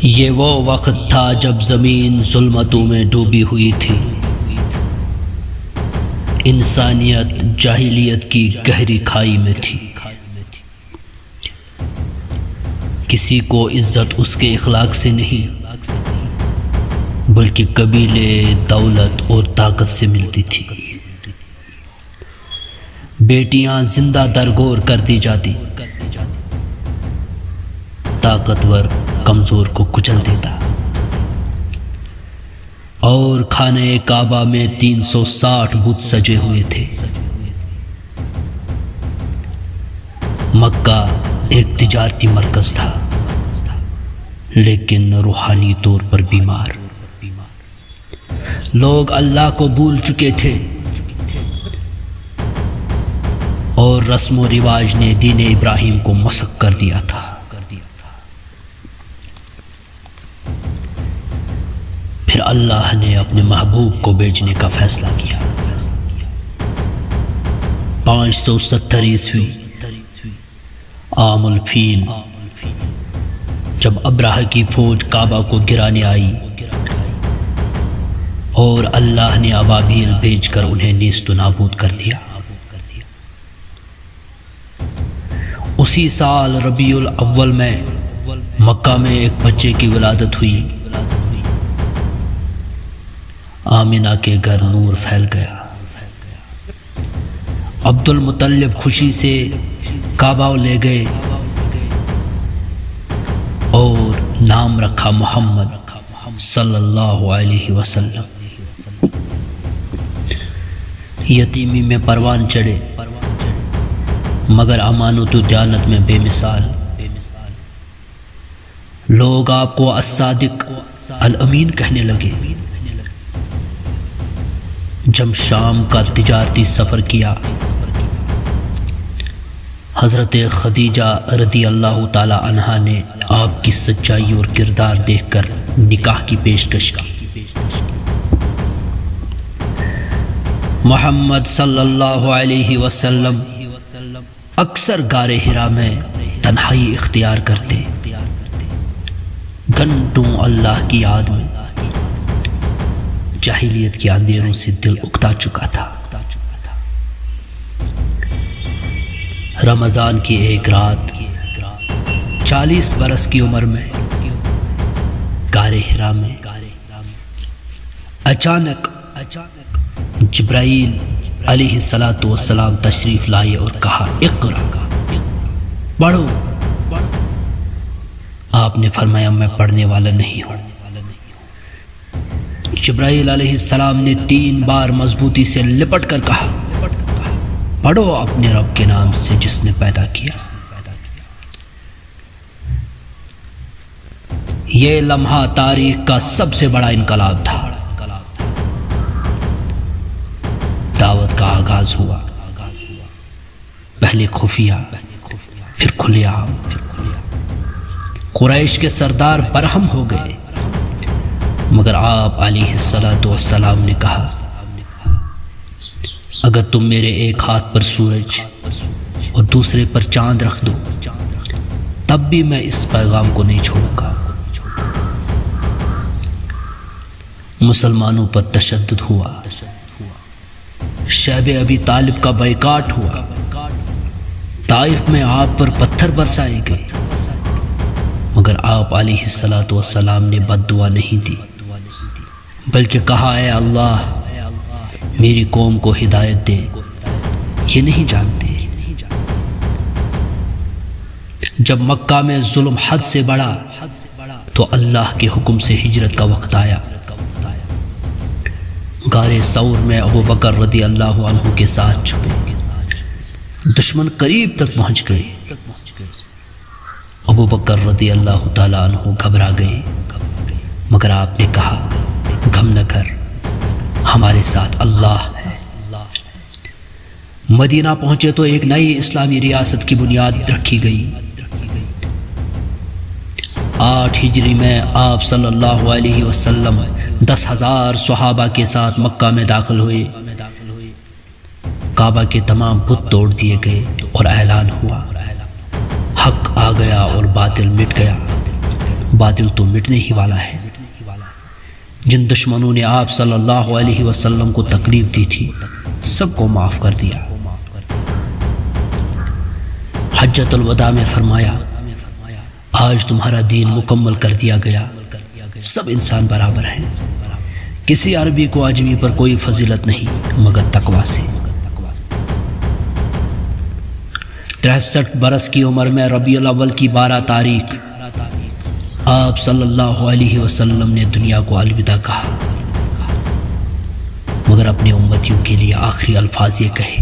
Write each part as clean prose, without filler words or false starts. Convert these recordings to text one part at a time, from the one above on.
یہ وہ وقت تھا جب زمین ظلمتوں میں ڈوبی ہوئی تھی، انسانیت جاہلیت کی گہری کھائی میں تھی۔ کسی کو عزت اس کے اخلاق سے نہیں بلکہ قبیلے، دولت اور طاقت سے ملتی تھی۔ بیٹیاں زندہ درگور کر دی جاتی، طاقتور کمزور کو کچل دیتا، اور خانہ کعبہ میں 360 بت سجے ہوئے تھے۔ مکہ ایک تجارتی مرکز تھا لیکن روحانی طور پر بیمار۔ لوگ اللہ کو بھول چکے تھے اور رسم و رواج نے دین ابراہیم کو مسخ کر دیا تھا۔ پھر اللہ نے اپنے محبوب کو بھیجنے کا فیصلہ کیا۔ 570 عیسوی عام الفیل، جب ابرہہ کی فوج کعبہ کو گرانے آئی اور اللہ نے ابابیل بھیج کر انہیں نیست و نابود کر دیا۔ اسی سال ربیع الاول میں مکہ میں ایک بچے کی ولادت ہوئی۔ آمنہ کے گھر نور پھیل گیا۔ عبد المطلب خوشی سے کعبہ لے گئے اور نام رکھا محمد صلی اللہ علیہ وسلم۔ یتیمی میں پروان چڑھے مگر امانت و دیانت میں بے مثال۔ لوگ آپ کو الصادق الامین کہنے لگے۔ جب شام کا تجارتی سفر کیا، حضرت خدیجہ رضی اللہ تعالی عنہا نے آپ کی سچائی اور کردار دیکھ کر نکاح کی پیشکش کی۔ محمد صلی اللہ علیہ وسلم اکثر غار حرا میں تنہائی اختیار کرتے، گھنٹوں اللہ کی یاد میں۔ جاہلیت کے اندھیروں سے دل اکتا چکا تھا۔ رمضان کی ایک رات 40 برس کی عمر میں غار حرا میں اچانک جبرائیل علیہ السلام تشریف لائے اور کہا اقرا، پڑھو۔ آپ نے فرمایا میں پڑھنے والا نہیں ہوں۔ جبرائیل علیہ السلام نے 3 بار مضبوطی سے لپٹ کر کہا پڑھو اپنے رب کے نام سے جس نے پیدا کیا۔ یہ لمحہ تاریخ کا سب سے بڑا انقلاب تھا۔ دعوت کا آغاز ہوا، پہلے خفیہ پھر کھلے عام۔ قریش کے سردار برہم ہو گئے مگر آپ علیہ السلام نے کہا اگر تم میرے ایک ہاتھ پر سورج اور دوسرے پر چاند رکھ دو تب بھی میں اس پیغام کو نہیں چھوڑوں گا۔ مسلمانوں پر تشدد ہوا، شیب ابی طالب کا بائیکاٹ ہوا، طائف میں آپ پر پتھر برسائے گئے مگر آپ علیہ السلام نے بد دعا نہیں دی بلکہ کہا اے اللہ میری قوم کو ہدایت دے، یہ نہیں جانتے۔ جب مکہ میں ظلم حد سے بڑھا تو اللہ کے حکم سے ہجرت کا وقت آیا۔ غار ثور میں ابو بکر رضی اللہ عنہ کے ساتھ چھپے، دشمن قریب تک پہنچ گئے۔ ابو بکر رضی اللہ تعالیٰ عنہ گھبرا گئے مگر آپ نے کہا غم نہ کر، ہمارے ساتھ اللہ ہے۔ مدینہ پہنچے تو ایک نئی اسلامی ریاست کی بنیاد رکھی گئی۔ 8 ہجری میں آپ صلی اللہ علیہ وسلم 10,000 صحابہ کے ساتھ مکہ میں داخل ہوئے۔ کعبہ کے تمام بت توڑ دیے گئے اور اعلان ہوا حق آ گیا اور باطل مٹ گیا۔ باطل تو مٹنے ہی والا ہے۔ جن دشمنوں نے آپ صلی اللہ علیہ وسلم کو تکلیف دی تھی سب کو معاف کر دیا۔ حجۃ الوداع میں فرمایا آج تمہارا دین مکمل کر دیا گیا، سب انسان برابر ہیں، کسی عربی کو عجمی پر کوئی فضیلت نہیں مگر تقویٰ سے۔ 63 برس کی عمر میں ربیع الاول کی 12 تاریخ آپ صلی اللہ علیہ وسلم نے دنیا کو الوداع کہا، مگر اپنے امتیوں کے لیے آخری الفاظ یہ کہے،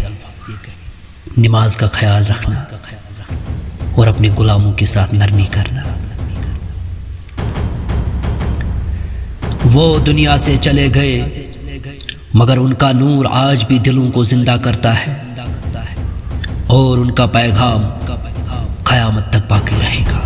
نماز کا خیال رکھنا اور اپنے غلاموں کے ساتھ نرمی کرنا۔ وہ دنیا سے چلے گئے مگر ان کا نور آج بھی دلوں کو زندہ کرتا ہے اور ان کا پیغام قیامت تک باقی رہے گا۔